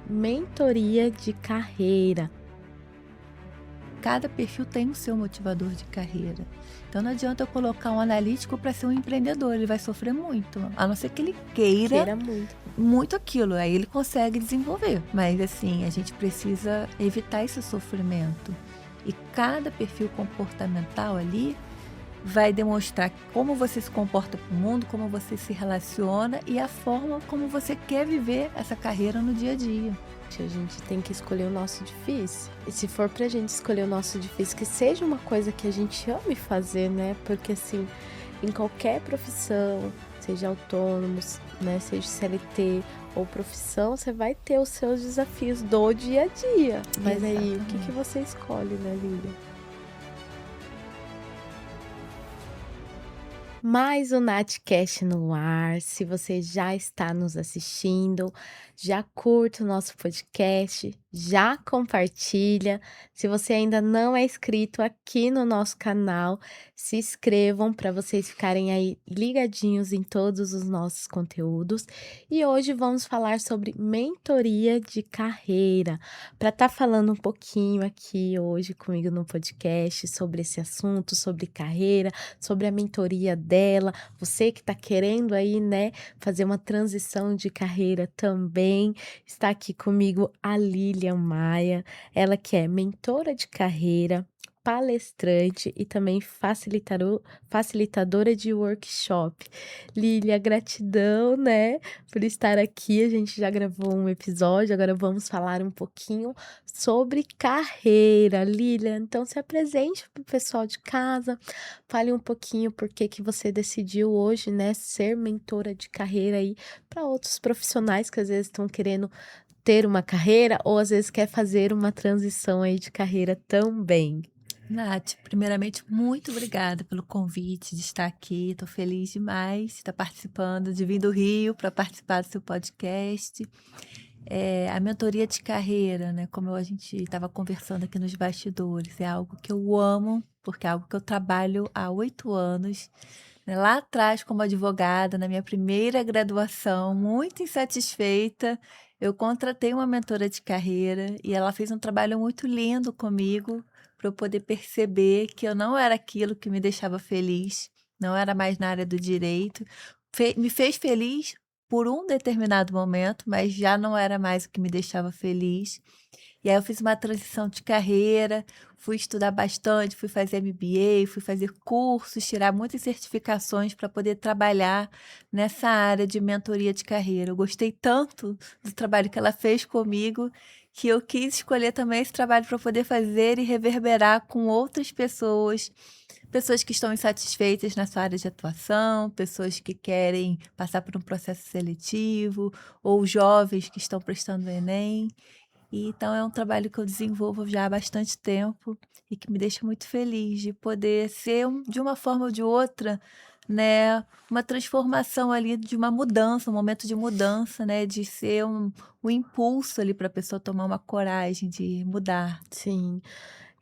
mentoria de carreira. Cada perfil tem o seu motivador de carreira. Então não adianta eu colocar um analítico para ser um empreendedor, ele vai sofrer muito, a não ser que ele queira Queira muito. muito aquilo, aí ele consegue desenvolver. Mas assim, a gente precisa evitar esse sofrimento. E cada perfil comportamental ali vai demonstrar como você se comporta para o mundo, como você se relaciona e a forma como você quer viver essa carreira no dia a dia. A gente tem que escolher o nosso difícil. E se for pra gente escolher o nosso difícil, que seja uma coisa que a gente ame fazer, né? Porque assim, em qualquer profissão, seja autônomo, né? Seja CLT ou profissão, você vai ter os seus desafios do dia a dia. Mas aí, o que Exatamente. você escolhe, né, Lilian? Mais o Natcast no ar. Se você já está nos assistindo, já curta o nosso podcast, já compartilha. Se você ainda não é inscrito aqui no nosso canal, se inscrevam para vocês ficarem aí ligadinhos em todos os nossos conteúdos. E hoje vamos falar sobre mentoria de carreira. Para estar falando um pouquinho aqui hoje comigo no podcast sobre esse assunto, sobre carreira, sobre a mentoria dela, você que está querendo aí, né, fazer uma transição de carreira também, está aqui comigo a Lilian Maia, ela que é mentora de carreira, palestrante e também facilitadora de workshop. Lilia, gratidão, né, por estar aqui. A gente já gravou um episódio, agora vamos falar um pouquinho sobre carreira. Lilia, então se apresente para o pessoal de casa, fale um pouquinho por que que você decidiu hoje, né, ser mentora de carreira aí para outros profissionais que às vezes estão querendo ter uma carreira ou às vezes quer fazer uma transição aí de carreira também. Nath, primeiramente, muito obrigada pelo convite de estar aqui. Estou feliz demais de estar participando, de vir do Rio para participar do seu podcast. A mentoria de carreira, né, como a gente estava conversando aqui nos bastidores, é algo que eu amo, porque é algo que eu trabalho há 8 anos. Né, lá atrás, como advogada, na minha primeira graduação, muito insatisfeita, eu contratei uma mentora de carreira e ela fez um trabalho muito lindo comigo para eu poder perceber que eu não era aquilo que me deixava feliz, não era mais na área do direito. Me fez feliz por um determinado momento, mas já não era mais o que me deixava feliz. E aí eu fiz uma transição de carreira, fui estudar bastante, fui fazer MBA, fui fazer cursos, tirar muitas certificações para poder trabalhar nessa área de mentoria de carreira. Eu gostei tanto do trabalho que ela fez comigo, que eu quis escolher também esse trabalho para poder fazer e reverberar com outras pessoas, pessoas que estão insatisfeitas na sua área de atuação, pessoas que querem passar por um processo seletivo, ou jovens que estão prestando o Enem. E então é um trabalho que eu desenvolvo já há bastante tempo e que me deixa muito feliz de poder ser de uma forma ou de outra, né, uma transformação ali de uma mudança, um momento de mudança, né, de ser um impulso ali para a pessoa tomar uma coragem de mudar. Sim.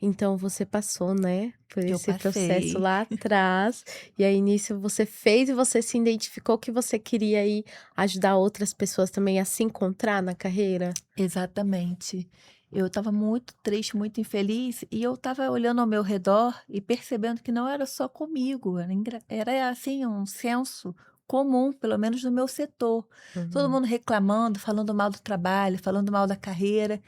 Então você passou, né, por Eu esse processo passei. lá atrás, e aí nisso você fez e você se identificou que você queria aí ajudar outras pessoas também a se encontrar na carreira? Exatamente. Eu estava muito triste, muito infeliz, e eu estava olhando ao meu redor e percebendo que não era só comigo, era assim um senso comum, pelo menos no meu setor. Todo Uhum. mundo reclamando, falando mal do trabalho, falando mal da carreira.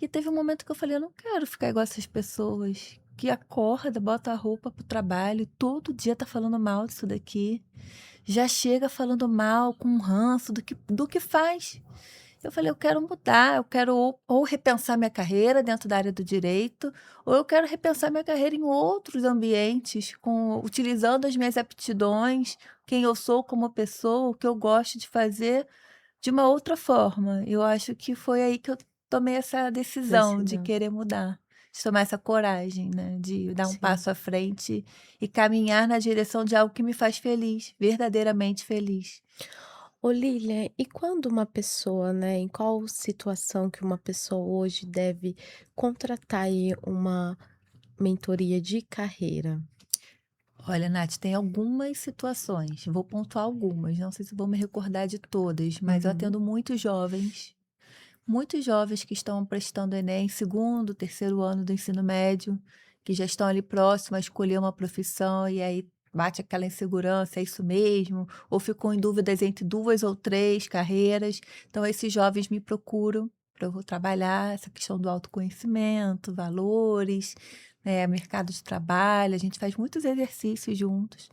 E teve um momento que eu falei: "Eu não quero ficar igual essas pessoas que acorda, bota a roupa para o trabalho e todo dia tá falando mal disso daqui. Já chega falando mal, com ranço do que faz". Eu falei: "Eu quero mudar, eu quero ou repensar minha carreira dentro da área do direito, ou eu quero repensar minha carreira em outros ambientes, utilizando as minhas aptidões, quem eu sou como pessoa, o que eu gosto de fazer, de uma outra forma". Eu acho que foi aí que eu tomei essa decisão de Decisão, querer mudar, de tomar essa coragem, né, de dar um sim. passo à frente e caminhar na direção de algo que me faz feliz, verdadeiramente feliz. Ô Lilia, e quando uma pessoa, né, em qual situação que uma pessoa hoje deve contratar aí uma mentoria de carreira? Olha, Nath, tem algumas situações, vou pontuar algumas, não sei se vou me recordar de todas, mas eu Uhum. atendo muitos jovens muitos jovens que estão prestando Enem, segundo, terceiro ano do ensino médio, que já estão ali próximo a escolher uma profissão e aí bate aquela insegurança, é isso mesmo? Ou ficam em dúvidas entre 2 ou 3 carreiras. Então esses jovens me procuram para eu trabalhar essa questão do autoconhecimento, valores, mercado de trabalho, a gente faz muitos exercícios juntos.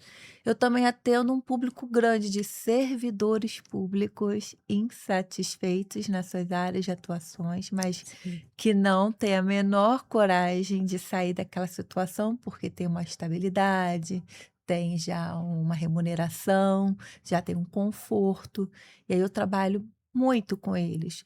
Eu também atendo um público grande de servidores públicos insatisfeitos nas suas áreas de atuações, mas Sim. que não têm a menor coragem de sair daquela situação, porque tem uma estabilidade, tem já uma remuneração, já tem um conforto, e aí eu trabalho muito com eles.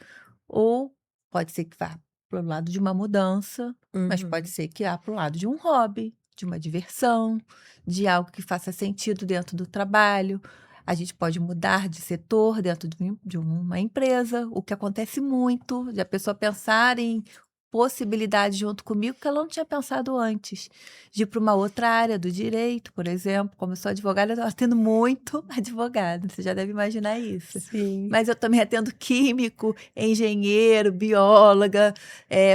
Ou pode ser que vá para o lado de uma mudança, mas pode Uhum. ser que vá para o lado de um hobby, de uma diversão, de algo que faça sentido dentro do trabalho. A gente pode mudar de setor dentro de uma empresa, o que acontece muito, de a pessoa pensar em possibilidades junto comigo que ela não tinha pensado antes, de ir para uma outra área do direito, por exemplo. Como eu sou advogada, eu atendo muito advogado, você já deve imaginar isso. Sim. Mas eu também atendo químico, engenheiro, bióloga,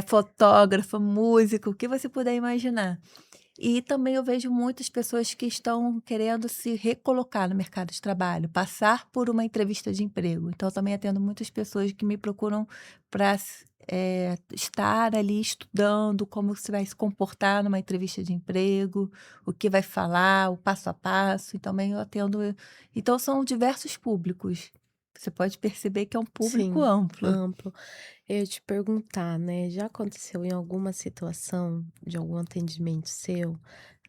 fotógrafa, músico, o que você puder imaginar. E também eu vejo muitas pessoas que estão querendo se recolocar no mercado de trabalho, passar por uma entrevista de emprego. Então, eu também atendo muitas pessoas que me procuram para estar ali estudando como se vai se comportar numa entrevista de emprego, o que vai falar, o passo a passo. E também eu atendo. Então, são diversos públicos. Você pode perceber que é um público Sim, amplo. amplo. Eu ia te perguntar, né, já aconteceu em alguma situação de algum atendimento seu,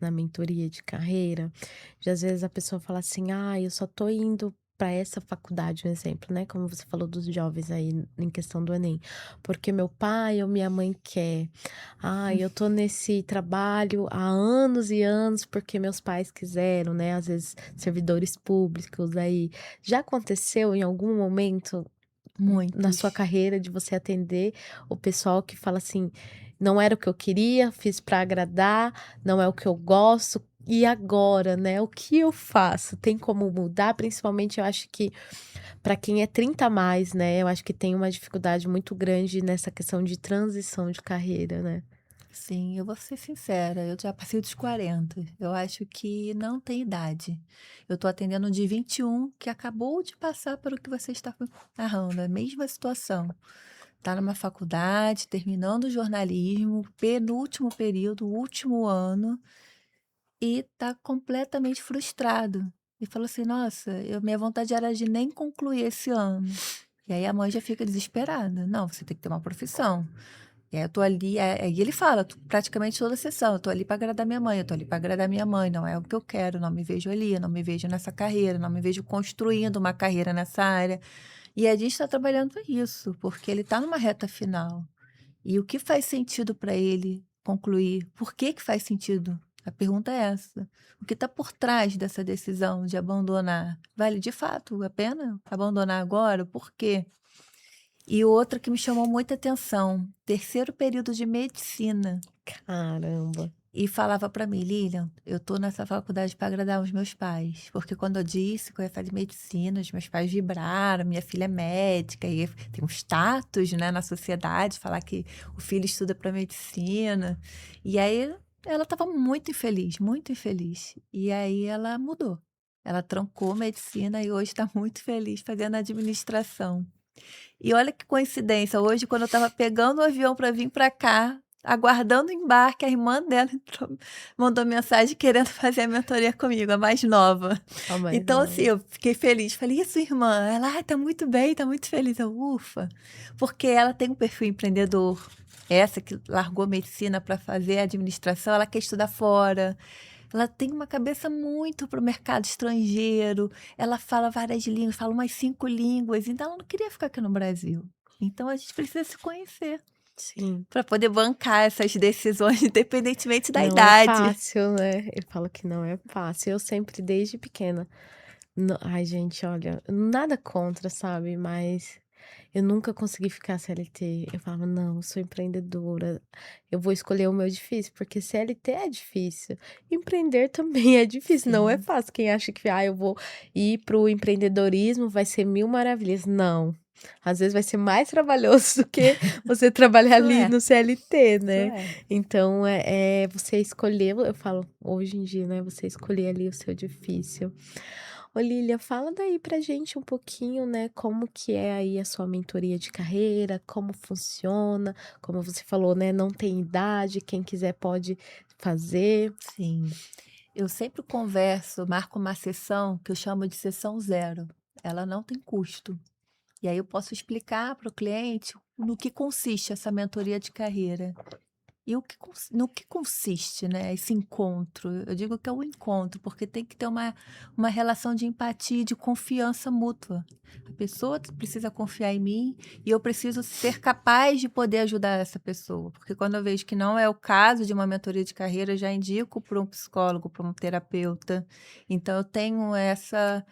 na mentoria de carreira, de às vezes a pessoa fala assim: "Ah, eu só tô indo para essa faculdade", um exemplo, né, como você falou dos jovens aí em questão do Enem, "porque meu pai ou minha mãe quer. Ah, eu tô nesse trabalho há anos e anos porque meus pais quiseram", né, às vezes servidores públicos aí. Já aconteceu em algum momento na Muitos. sua carreira de você atender o pessoal que fala assim: "Não era o que eu queria, fiz para agradar, não é o que eu gosto, e agora, né, o que eu faço?". Tem como mudar? Principalmente eu acho que para quem é 30 a mais, né, eu acho que tem uma dificuldade muito grande nessa questão de transição de carreira, né. Sim, eu vou ser sincera, eu já passei dos 40. Eu acho que não tem idade. Eu estou atendendo um de 21 que acabou de passar pelo que você está narrando, a mesma situação. Está numa faculdade, terminando o jornalismo, penúltimo período, último ano, e está completamente frustrado. E falou assim: Nossa, minha vontade era de nem concluir esse ano. E aí a mãe já fica desesperada. Não, você tem que ter uma profissão. E aí eu tô ali, e ele fala praticamente toda a sessão: "Eu tô ali para agradar minha mãe, eu tô ali para agradar minha mãe, não é o que eu quero, não me vejo ali, eu não me vejo nessa carreira, não me vejo construindo uma carreira nessa área". E a gente está trabalhando isso, porque ele está numa reta final. E o que faz sentido para ele concluir? Por que que faz sentido? A pergunta é essa. O que está por trás dessa decisão de abandonar? Vale de fato a pena abandonar agora? Por quê? E outra que me chamou muita atenção, terceiro período de medicina, Caramba. e falava para mim: "Lilian, eu tô nessa faculdade para agradar os meus pais, porque quando eu disse que eu ia fazer medicina, os meus pais vibraram, minha filha é médica e tem um status, né, na sociedade falar que o filho estuda para medicina". E aí ela estava muito infeliz, muito infeliz. E aí ela mudou. Ela trancou medicina e hoje está muito feliz fazendo administração. E olha que coincidência, hoje quando eu estava pegando o avião para vir para cá, aguardando o embarque, a irmã dela mandou mensagem querendo fazer a mentoria comigo, a mais nova. A mais Então assim, nova. eu fiquei feliz, falei: "E a sua irmã?". Ela: "Ai, tá muito bem, tá muito feliz". Eu: "Ufa", porque ela tem um perfil empreendedor. Essa que largou medicina para fazer administração, ela quer estudar fora. Ela tem uma cabeça muito para o mercado estrangeiro, ela fala várias línguas, fala umas 5 línguas, então ela não queria ficar aqui no Brasil. Então a gente precisa se conhecer, Sim. para poder bancar essas decisões independentemente da Não é idade. fácil, né. Eu falo que não é fácil. Eu sempre desde pequena ai gente, olha, nada contra, sabe, mas Eu nunca consegui ficar CLT. Eu falava: "Não, eu sou empreendedora, eu vou escolher o meu difícil", porque CLT é difícil, empreender também é difícil, não é Sim, fácil. Quem acha que: "Ah, eu vou ir para o empreendedorismo, vai ser mil maravilhas", não. Às vezes vai ser mais trabalhoso do que você trabalhar isso ali é, no CLT, isso né. é. Então, você escolher, eu falo hoje em dia, né, você escolher ali o seu difícil. Ô Lilia, fala daí pra gente um pouquinho, né, como que é aí a sua mentoria de carreira, como funciona, como você falou, né, não tem idade, quem quiser pode fazer. Sim. Eu sempre converso, marco uma sessão que eu chamo de sessão zero. Ela não tem custo. E aí eu posso explicar para o cliente no que consiste essa mentoria de carreira. E no que consiste, né, esse encontro? Eu digo que é um encontro, porque tem que ter uma relação de empatia e de confiança mútua. A pessoa precisa confiar em mim e eu preciso ser capaz de poder ajudar essa pessoa. Porque quando eu vejo que não é o caso de uma mentoria de carreira, eu já indico para um psicólogo, para um terapeuta. Então eu tenho essa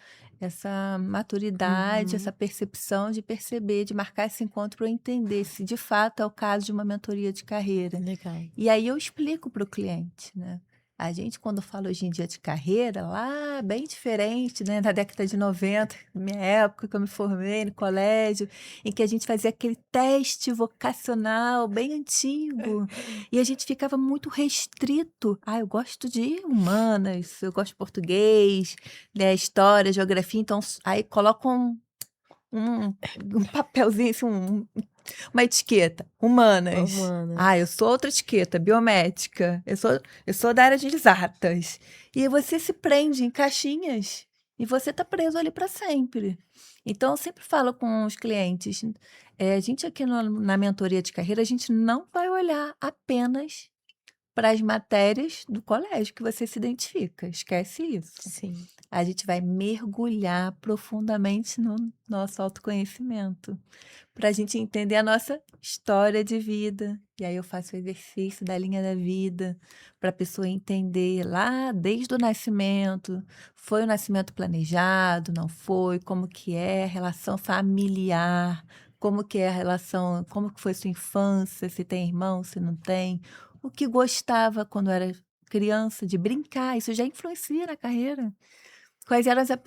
maturidade, essa Uhum, percepção de perceber, de marcar esse encontro para eu entender se de fato é o caso de uma mentoria de carreira. legal. E aí eu explico para o cliente, né. A gente quando fala hoje em dia de carreira, lá bem diferente, né, na década de 90, na minha época que eu me formei no colégio, em que a gente fazia aquele teste vocacional bem antigo, e a gente ficava muito restrito. "Ah, eu gosto de humanas, eu gosto de português, né, história, geografia", então aí colocam um um papelzinho, assim, uma etiqueta, humanas. Humanas. Ah, eu sou outra etiqueta, biomédica. Eu sou da área de exatas. E aí você se prende em caixinhas e você está preso ali para sempre. Então eu sempre falo com os clientes, a gente aqui na mentoria de carreira, a gente não vai olhar apenas para as matérias do colégio que você se identifica, esquece isso. Sim, A gente vai mergulhar profundamente no nosso autoconhecimento, para a gente entender a nossa história de vida. E aí eu faço o exercício da linha da vida, para a pessoa entender lá desde o nascimento, foi o nascimento planejado, não foi, como que é a relação familiar, como que é a relação, como que foi sua infância, se tem irmão, se não tem, o que gostava quando era criança de brincar, isso já influencia na carreira.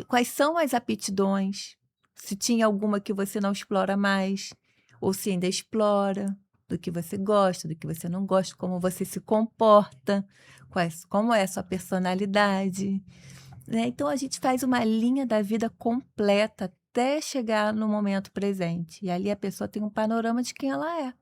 Quais são as aptidões? Se tinha alguma que você não explora mais, ou se ainda explora, do que você gosta, do que você não gosta, como você se comporta, como é a sua personalidade, né. Então a gente faz uma linha da vida completa até chegar no momento presente, e ali a pessoa tem um panorama de quem ela é.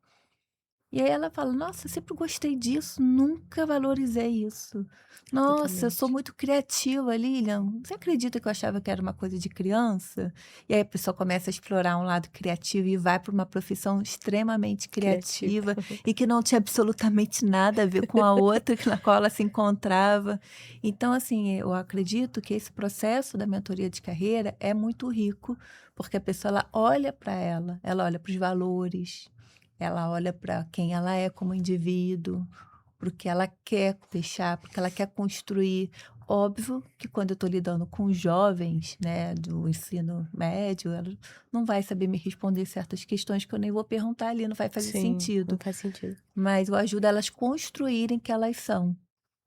E aí ela fala: "Nossa, eu sempre gostei disso, nunca valorizei isso. Nossa, eu sou totalmente. muito criativa, Lilian. Você acredita que eu achava que era uma coisa de criança?" E aí a pessoa começa a explorar um lado criativo e vai para uma profissão extremamente Criativa. criativa e que não tinha absolutamente nada a ver com a outra na qual ela se encontrava. Então, assim, eu acredito que esse processo da mentoria de carreira é muito rico, porque a pessoa ela olha para ela olha para os valores, ela olha para quem ela é como indivíduo, para o que ela quer deixar, para o que ela quer construir. Óbvio que quando eu estou lidando com jovens, né, do ensino médio, ela não vai saber me responder certas questões que eu nem vou perguntar ali, não vai fazer Sim, não sentido. faz sentido. Mas eu ajudo elas construírem que elas são.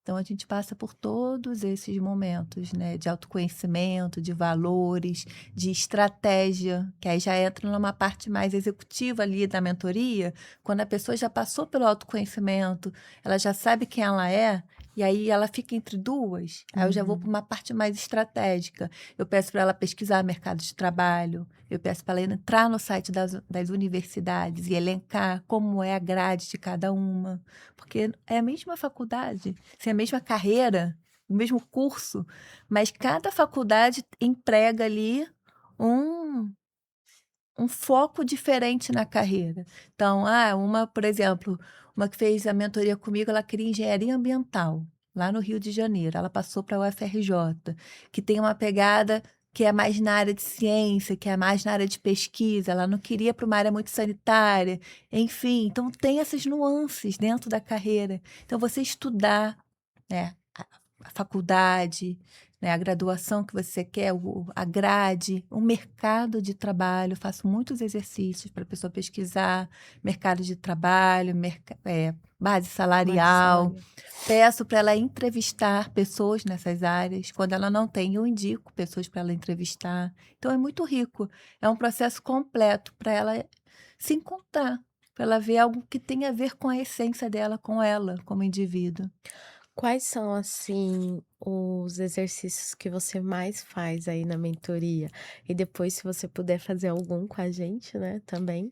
Então a gente passa por todos esses momentos, né, de autoconhecimento, de valores, de estratégia, que aí já entra numa parte mais executiva ali da mentoria, quando a pessoa já passou pelo autoconhecimento, ela já sabe quem ela é, e aí ela fica entre duas, aí eu já vou para Uhum. uma parte mais estratégica. Eu peço para ela pesquisar mercado de trabalho, eu peço para ela entrar no site das universidades e elencar como é a grade de cada uma, porque é a mesma faculdade, ser a mesma carreira, o mesmo curso, mas cada faculdade emprega ali um um foco diferente na carreira. Então, uma, por exemplo, uma que fez a mentoria comigo, ela queria engenharia ambiental, lá no Rio de Janeiro. Ela passou para a UFRJ, que tem uma pegada que é mais na área de ciência, que é mais na área de pesquisa. Ela não queria para uma área muito sanitária, enfim. Então, tem essas nuances dentro da carreira. Então, você estudar, né, a faculdade, né, a graduação que você quer, a grade, o mercado de trabalho. Eu faço muitos exercícios para a pessoa pesquisar mercado de trabalho, base Base salarial. salarial. Peço para ela entrevistar pessoas nessas áreas. Quando ela não tem, eu indico pessoas para ela entrevistar. Então é muito rico. É um processo completo para ela se encontrar, para ela ver algo que tem a ver com a essência dela, com ela como indivíduo. Quais são, assim, os exercícios que você mais faz aí na mentoria? E depois, se você puder fazer algum com a gente, né, também.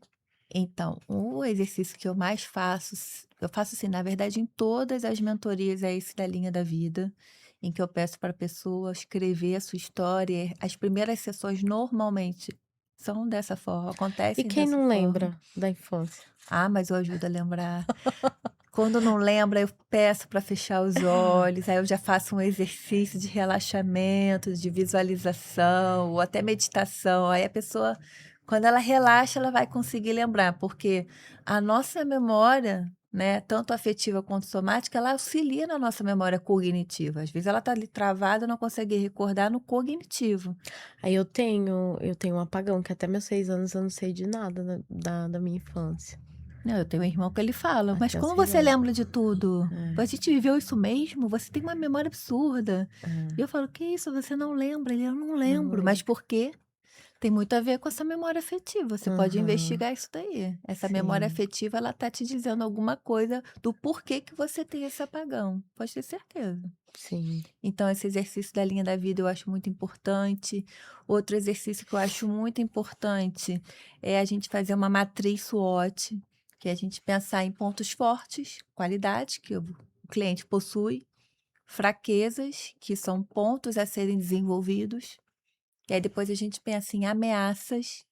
Então, o exercício que eu mais faço, eu faço assim, na verdade, em todas as mentorias, é esse da linha da vida, em que eu peço para a pessoa escrever a sua história. As primeiras sessões normalmente são dessa forma, E acontecem quem dessa não forma. lembra da infância? Ah, mas eu ajudo a lembrar. Quando não lembra, eu peço para fechar os olhos, aí eu já faço um exercício de relaxamento, de visualização, ou até meditação. Aí a pessoa, quando ela relaxa, ela vai conseguir lembrar, porque a nossa memória, né, tanto afetiva quanto somática, ela auxilia na nossa memória cognitiva. Às vezes ela está ali travada, não consegue recordar no cognitivo. Aí eu tenho um apagão, que até meus 6 anos eu não sei de nada da minha infância, Não, eu tenho um irmão que ele fala, mas até os como 6 você anos. lembra de tudo? É, A gente viveu isso mesmo? Você tem uma memória absurda. E é, eu falo, que isso? Você não lembra? Ele, eu não não lembro. Mas lembro. por quê? Tem muito a ver com essa memória afetiva. Você pode Aham, investigar isso daí. Essa memória sim, afetiva, ela tá te dizendo alguma coisa do porquê que você tem esse apagão. Pode ter certeza. sim. Então, esse exercício da linha da vida eu acho muito importante. Outro exercício que eu acho muito importante é a gente fazer uma matriz SWOT, que é a gente pensar em pontos fortes, qualidades que o cliente possui, fraquezas, que são pontos a serem desenvolvidos, e aí depois a gente pensa em ameaças,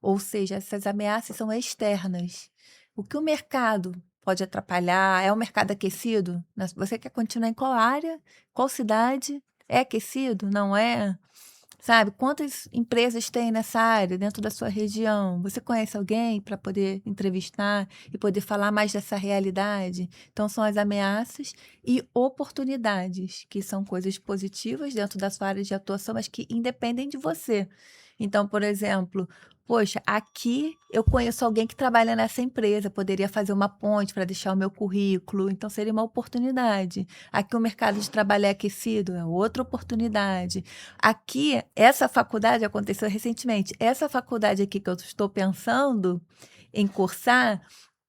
ou seja, essas ameaças são externas. O que o mercado pode atrapalhar? É um mercado aquecido? Você quer continuar em qual área? Qual cidade? É aquecido? Não é? Sabe, quantas empresas tem nessa área dentro da sua região? Você conhece alguém para poder entrevistar e poder falar mais dessa realidade? Então, são as ameaças e oportunidades, que são coisas positivas dentro da sua área de atuação, mas que independem de você. Então, por exemplo, poxa, aqui eu conheço alguém que trabalha nessa empresa, poderia fazer uma ponte para deixar o meu currículo, então seria uma oportunidade. Aqui o mercado de trabalho é aquecido, é outra oportunidade. Aqui, essa faculdade aconteceu recentemente. Essa faculdade aqui que eu estou pensando em cursar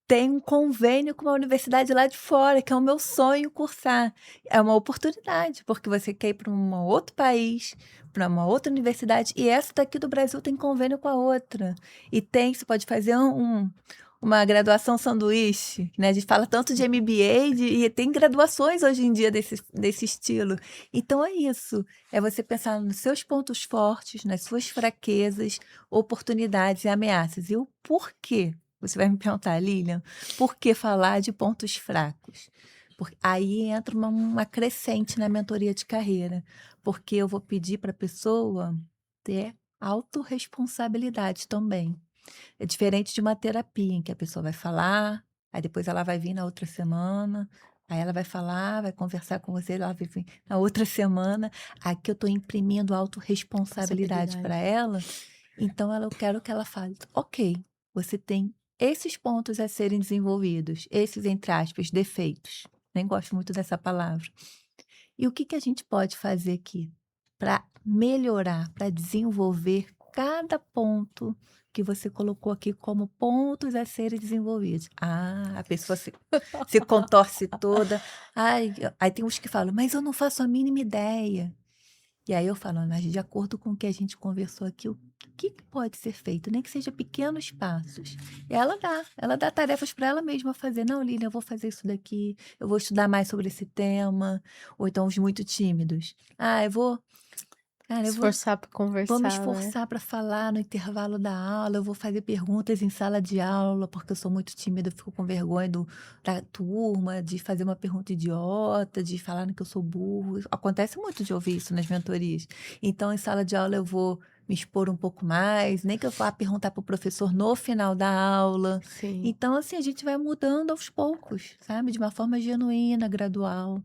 tem um convênio com uma universidade lá de fora, que é o meu sonho cursar. É uma oportunidade, porque você quer ir para um outro país, para uma outra universidade, e essa daqui do Brasil tem convênio com a outra. E tem, você pode fazer uma graduação sanduíche, né? A gente fala tanto de MBA, e tem graduações hoje em dia desse estilo. Então é isso, é você pensar nos seus pontos fortes, nas suas fraquezas, oportunidades e ameaças. E o porquê. Você vai me perguntar, Lilian, por que falar de pontos fracos? Porque aí entra uma crescente na mentoria de carreira, porque eu vou pedir para a pessoa ter autorresponsabilidade também. É diferente de uma terapia, em que a pessoa vai falar, aí depois ela vai vir na outra semana, aí ela vai falar, vai conversar com você, ela vai vir na outra semana. Aqui eu estou imprimindo autorresponsabilidade para Responsabilidade. ela, então eu quero que ela fale: ok, você tem esses pontos a serem desenvolvidos, esses, entre aspas, defeitos. Nem gosto muito dessa palavra. E o que que a gente pode fazer aqui para melhorar, para desenvolver cada ponto que você colocou aqui como pontos a serem desenvolvidos? Ah, a pessoa se contorce toda. Ai, aí tem uns que falam, mas eu não faço a mínima ideia. E aí eu falo, mas de acordo com o que a gente conversou aqui, o que que pode ser feito? Nem que seja pequenos passos. E ela dá tarefas para ela mesma fazer. Não, Lilian, eu vou fazer isso daqui, eu vou estudar mais sobre esse tema. Ou então os muito tímidos. Ah, cara, Esforçar para vou me conversar, né. esforçar para falar no intervalo da aula, eu vou fazer perguntas em sala de aula, porque eu sou muito tímida, eu fico com vergonha da turma, de fazer uma pergunta idiota, de falar que eu sou burro. Acontece muito de ouvir isso nas mentorias. Então, em sala de aula, eu vou me expor um pouco mais, nem que eu vá perguntar para o professor no final da aula. Sim. Então, assim, a gente vai mudando aos poucos, sabe? De uma forma genuína, gradual.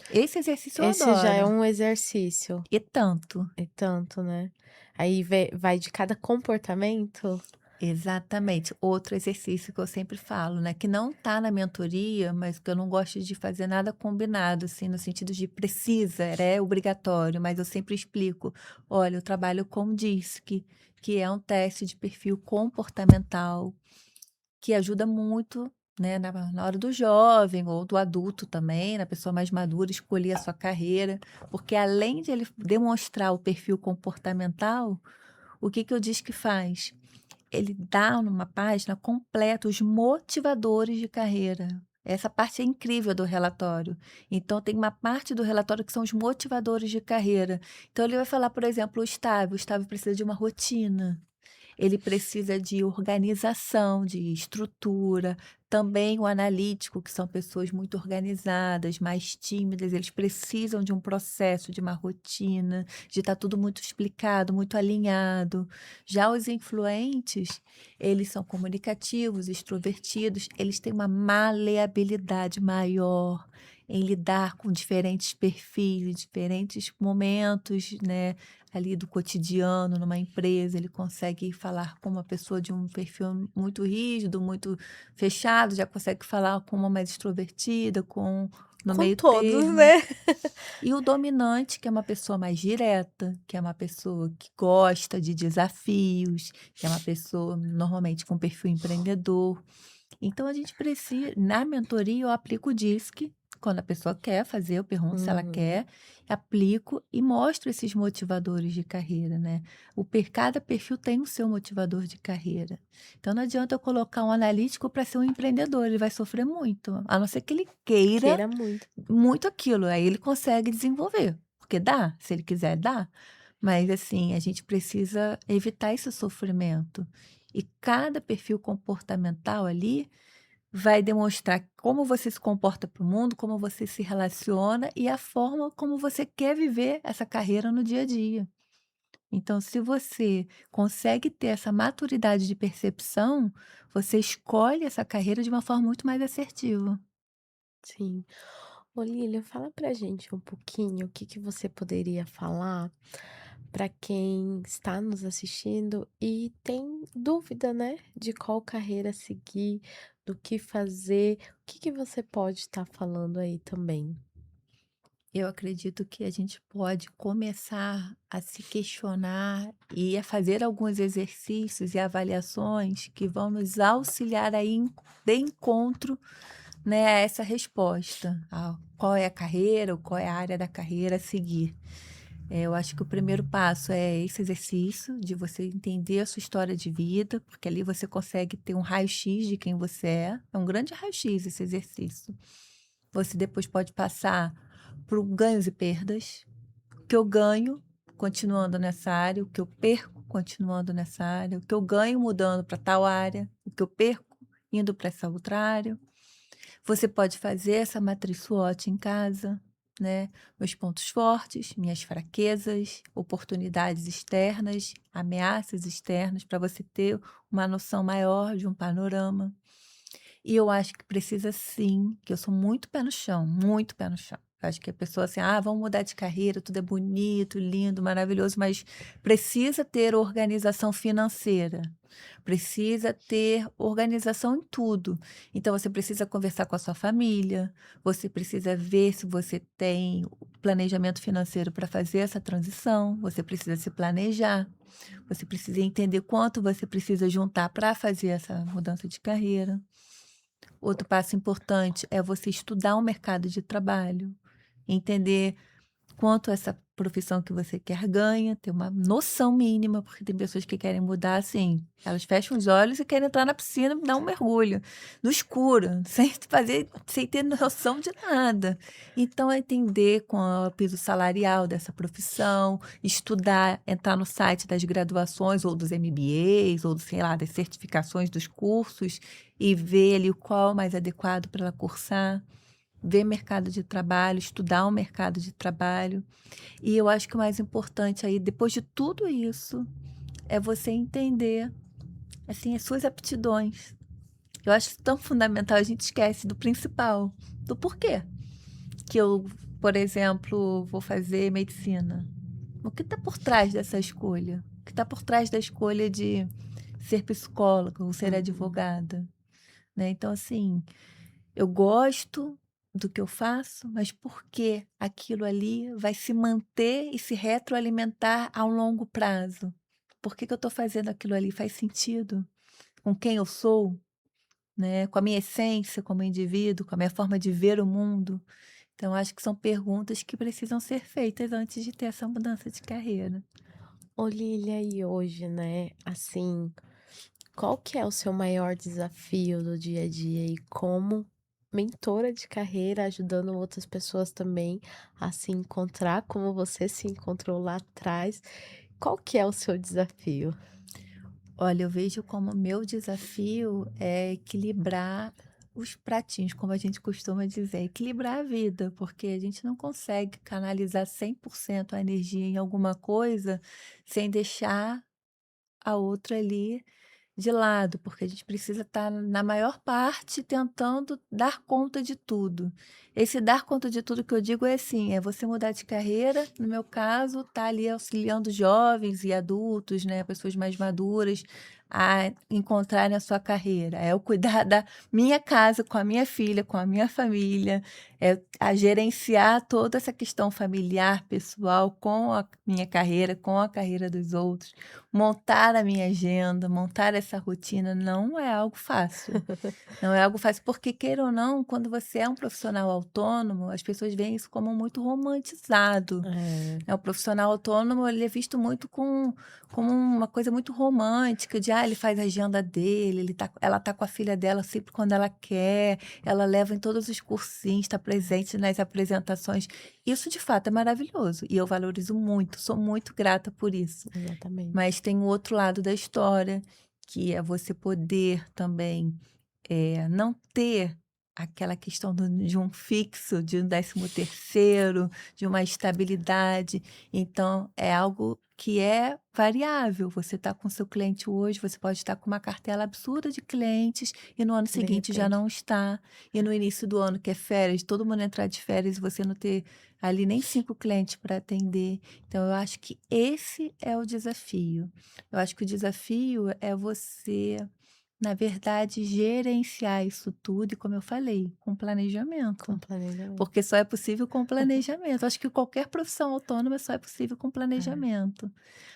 Esse exercício eu Esse já é adoro. um exercício, E tanto. é tanto, né. Aí vai de cada comportamento? Exatamente. Outro exercício que eu sempre falo, né, que não tá na mentoria, mas que eu não gosto de fazer nada combinado, assim, no sentido de precisa, é obrigatório, mas eu sempre explico: "Olha, eu trabalho com DISC, que é um teste de perfil comportamental, que ajuda muito, né, na hora do jovem ou do adulto também, na pessoa mais madura, escolher a sua carreira, porque além de ele demonstrar o perfil comportamental, o que que o DISC faz? Ele dá numa página completa os motivadores de carreira. Essa parte é incrível do relatório. Então, tem uma parte do relatório que são os motivadores de carreira. Então, ele vai falar, por exemplo, o estável precisa de uma rotina. Ele precisa de organização, de estrutura. Também o analítico, que são pessoas muito organizadas, mais tímidas, eles precisam de um processo, de uma rotina, de estar tudo muito explicado, muito alinhado. Já os influentes, eles são comunicativos, extrovertidos, eles têm uma maleabilidade maior em lidar com diferentes perfis, diferentes momentos, né? Ali do cotidiano, numa empresa, ele consegue falar com uma pessoa de um perfil muito rígido, muito fechado, já consegue falar com uma mais extrovertida, com no Com meio todos, termo. né. E o dominante, que é uma pessoa mais direta, que é uma pessoa que gosta de desafios, que é uma pessoa normalmente com perfil empreendedor. Então a gente precisa na mentoria eu aplico o DISC, quando a pessoa quer fazer, eu pergunto se ela Uhum. quer, aplico e mostro esses motivadores de carreira, né. Cada perfil tem o seu motivador de carreira. Então não adianta eu colocar um analítico para ser um empreendedor, ele vai sofrer muito, a não ser que ele queira Queira muito. muito aquilo, aí ele consegue desenvolver, porque dá, se ele quiser dá, mas assim, a gente precisa evitar esse sofrimento. E cada perfil comportamental ali vai demonstrar como você se comporta para o mundo, como você se relaciona e a forma como você quer viver essa carreira no dia a dia. Então, se você consegue ter essa maturidade de percepção, você escolhe essa carreira de uma forma muito mais assertiva. Sim. Ô Lilian, fala pra gente um pouquinho o que que você poderia falar para quem está nos assistindo e tem dúvida, né, de qual carreira seguir, do que fazer. O que que você pode estar falando aí também? Eu acredito que a gente pode começar a se questionar e a fazer alguns exercícios e avaliações que vão nos auxiliar aí de encontro, né, a essa resposta, a qual é a carreira ou qual é a área da carreira a seguir. Eu acho que o primeiro passo é esse exercício de você entender a sua história de vida, porque ali você consegue ter um raio-x de quem você é. É um grande raio-x esse exercício. Você depois pode passar por ganhos e perdas. O que eu ganho continuando nessa área, o que eu perco continuando nessa área, o que eu ganho mudando para tal área, o que eu perco indo para essa outra área. Você pode fazer essa matriz SWOT em casa, né? Meus pontos fortes, minhas fraquezas, oportunidades externas, ameaças externas, para você ter uma noção maior de um panorama. E eu acho que precisa sim, que eu sou muito pé no chão, muito pé no chão. Eu acho que a pessoa assim, vamos mudar de carreira, tudo é bonito, lindo, maravilhoso, mas precisa ter organização financeira, precisa ter organização em tudo. Então você precisa conversar com a sua família, você precisa ver se você tem o planejamento financeiro para fazer essa transição, você precisa se planejar, você precisa entender quanto você precisa juntar para fazer essa mudança de carreira. Outro passo importante é você estudar o mercado de trabalho, entender quanto essa profissão que você quer ganha, ter uma noção mínima, porque tem pessoas que querem mudar assim, elas fecham os olhos e querem entrar na piscina e dar um mergulho, no escuro, sem ter noção de nada. Então, é entender qual é o piso salarial dessa profissão, estudar, entrar no site das graduações ou dos MBAs, ou sei lá, das certificações dos cursos e ver ali qual é o mais adequado para ela cursar. Ver mercado de trabalho, estudar o mercado de trabalho. E eu acho que o mais importante aí, depois de tudo isso, é você entender, assim, as suas aptidões. Eu acho isso tão fundamental, a gente esquece do principal, do porquê que eu por exemplo, vou fazer medicina. O que está por trás dessa escolha? O que está por trás da escolha de ser psicóloga ou ser Uhum. advogada, né? Então, assim, eu gosto do que eu faço, mas por que aquilo ali vai se manter e se retroalimentar a um longo prazo? Por que que eu estou fazendo aquilo ali? Faz sentido com quem eu sou, né? Com a minha essência como indivíduo, com a minha forma de ver o mundo? Então, acho que são perguntas que precisam ser feitas antes de ter essa mudança de carreira. Ô Lilia, e hoje, né, assim, qual que é o seu maior desafio do dia a dia e como mentora de carreira, ajudando outras pessoas também a se encontrar como você se encontrou lá atrás, qual que é o seu desafio? Olha, eu vejo como meu desafio é equilibrar os pratinhos, como a gente costuma dizer, equilibrar a vida, porque a gente não consegue canalizar 100% a energia em alguma coisa sem deixar a outra ali de lado, porque a gente precisa estar, na maior parte, tentando dar conta de tudo. Esse dar conta de tudo que eu digo é assim, é você mudar de carreira, no meu caso, tá ali auxiliando jovens e adultos, né, pessoas mais maduras, a encontrarem a sua carreira. É eu cuidar da minha casa com a minha filha, com a minha família, é a gerenciar toda essa questão familiar, pessoal, com a minha carreira, com a carreira dos outros. Montar a minha agenda, montar essa rotina não é algo fácil. Não é algo fácil, porque queira ou não, quando você é um profissional autônomo, as pessoas veem isso como muito romantizado. É, O profissional autônomo, ele é visto muito como uma coisa muito romântica, de, ele faz a agenda dele, ela tá com a filha dela sempre quando ela quer, ela leva em todos os cursinhos, está presente nas apresentações. Isso de fato é maravilhoso e eu valorizo muito, sou muito grata por isso. exatamente. Mas tem o outro lado da história, que é você poder também, não ter aquela questão de um fixo, de um 13º, de uma estabilidade. Então é algo que é variável. Você está com seu cliente hoje, você pode estar com uma cartela absurda de clientes e no ano De seguinte já repente não está. E no início do ano, que é férias, todo mundo entrar de férias e você não ter ali nem 5 clientes para atender. Então eu acho que esse é o desafio. Eu acho que o desafio é você, na verdade, gerenciar isso tudo e, como eu falei, com com planejamento, planejamento. porque só é possível com planejamento. Acho que qualquer profissão autônoma só é possível com É. planejamento.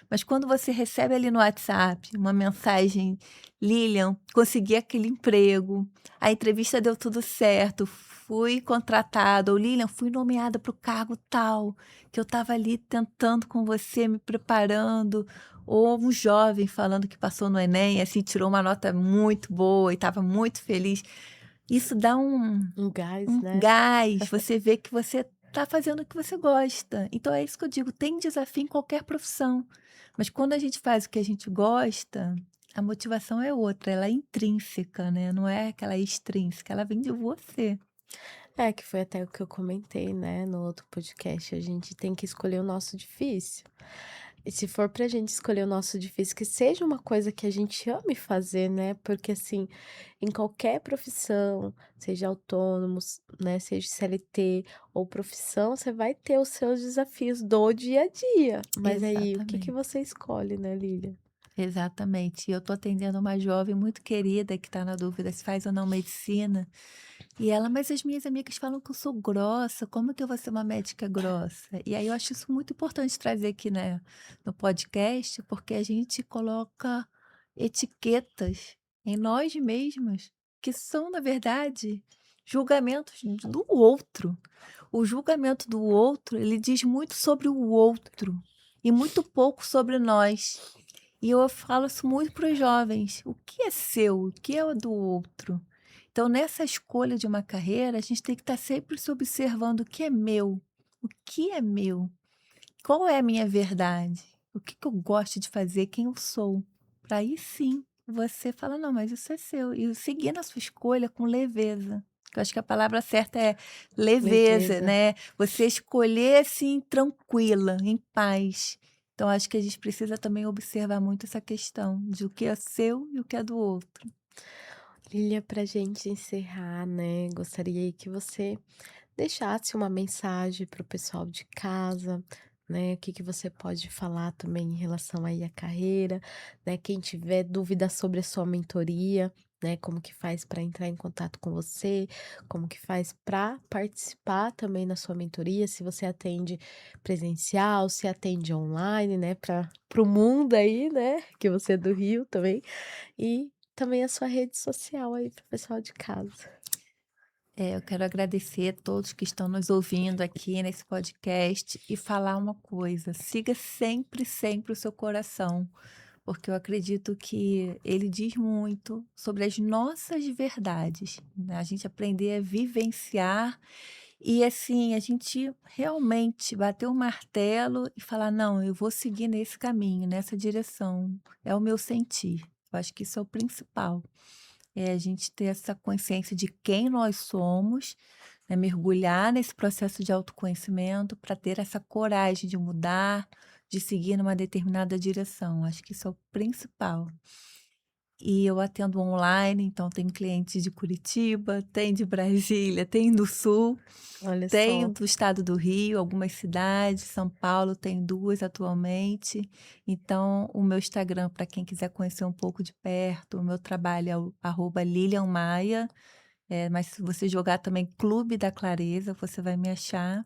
Mas quando você recebe ali no WhatsApp uma mensagem: "Lilian, consegui aquele emprego, a entrevista deu tudo certo, fui contratada", ou "Lilian, fui nomeada para o cargo tal, que eu estava ali tentando com você, me preparando", ou um jovem falando que passou no Enem, assim, tirou uma nota muito boa e estava muito feliz. Isso dá Um gás, um né. gás, você vê que você está fazendo o que você gosta. Então é isso que eu digo, tem desafio em qualquer profissão, mas quando a gente faz o que a gente gosta, a motivação é outra, ela é intrínseca, né, não é aquela extrínseca, ela vem de você. É, que foi até o que eu comentei, né, no outro podcast, a gente tem que escolher o nosso difícil. E se for pra gente escolher o nosso difícil, que seja uma coisa que a gente ame fazer, né, porque assim, em qualquer profissão, seja autônomos, né, seja CLT ou profissão, você vai ter os seus desafios do dia a dia. Mas aí, o que que Exatamente. você escolhe, né, Lilia? Exatamente. E eu estou atendendo uma jovem muito querida que está na dúvida se faz ou não medicina. E ela, mas as minhas amigas falam que eu sou grossa, como que eu vou ser uma médica grossa? E aí eu acho isso muito importante trazer aqui, né, no podcast, porque a gente coloca etiquetas em nós mesmas, que são, na verdade, julgamentos do outro. O julgamento do outro, ele diz muito sobre o outro e muito pouco sobre nós. E eu falo isso muito para os jovens: o que é seu, o que é do outro? Então, nessa escolha de uma carreira, a gente tem que estar sempre se observando o que é meu, o que é meu, qual é a minha verdade, o que que eu gosto de fazer, quem eu sou. Para aí sim você fala: não, mas isso é seu. E seguir na sua escolha com leveza. Eu acho que a palavra certa é leveza, Leveza. né? Você escolher assim, tranquila, em paz. Então, acho que a gente precisa também observar muito essa questão de o que é seu e o que é do outro. Lilia, pra gente encerrar, né, gostaria aí que você deixasse uma mensagem para o pessoal de casa, né, o que que você pode falar também em relação aí à carreira, né, quem tiver dúvida sobre a sua mentoria, né, como que faz para entrar em contato com você, como que faz para participar também na sua mentoria, se você atende presencial, se atende online, né, para o mundo aí, né, que você é do Rio também, e também a sua rede social aí para o pessoal de casa. Eu quero agradecer a todos que estão nos ouvindo aqui nesse podcast e falar uma coisa: siga sempre, sempre o seu coração, porque eu acredito que ele diz muito sobre as nossas verdades, né? A gente aprender a vivenciar e, assim, a gente realmente bater o martelo e falar: não, eu vou seguir nesse caminho, nessa direção, é o meu sentir. Eu acho que isso é o principal. É a gente ter essa consciência de quem nós somos, né, mergulhar nesse processo de autoconhecimento para ter essa coragem de mudar, de seguir numa determinada direção. Acho que isso é o principal. E eu atendo online, então tem clientes de Curitiba, tem de Brasília, tem do Sul, Olha tem só. do estado do Rio, algumas cidades, São Paulo tem 2 atualmente. Então o meu Instagram, para quem quiser conhecer um pouco de perto, o meu trabalho é o @Lilian Maia, mas se você jogar também Clube da Clareza, você vai me achar.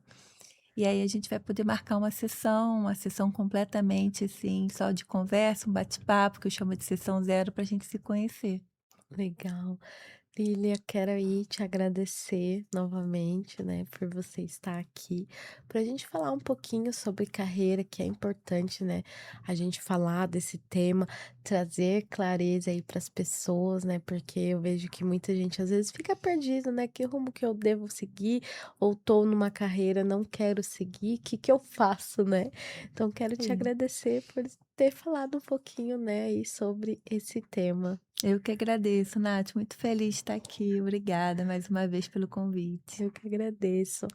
E aí a gente vai poder marcar uma sessão completamente, assim, só de conversa, um bate-papo, que eu chamo de sessão zero, para a gente se conhecer. Legal. Lilia, quero aí te agradecer novamente, né, por você estar aqui, para a gente falar um pouquinho sobre carreira, que é importante, né, a gente falar desse tema, trazer clareza aí para as pessoas, né, porque eu vejo que muita gente às vezes fica perdido, né, que rumo que eu devo seguir, ou tô numa carreira, não quero seguir, o que que eu faço, né? Então quero te Sim. agradecer por ter falado um pouquinho, né, aí sobre esse tema. Eu que agradeço, Nath, muito feliz de estar aqui. Obrigada mais uma vez pelo convite. Eu que agradeço.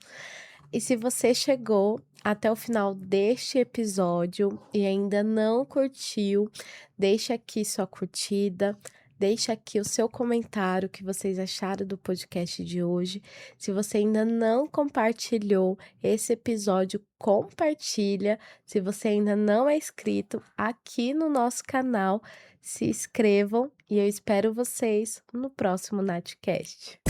E se você chegou até o final deste episódio e ainda não curtiu, deixa aqui sua curtida, deixa aqui o seu comentário, o que vocês acharam do podcast de hoje. Se você ainda não compartilhou esse episódio, compartilha. Se você ainda não é inscrito aqui no nosso canal, se inscrevam e eu espero vocês no próximo Natcast.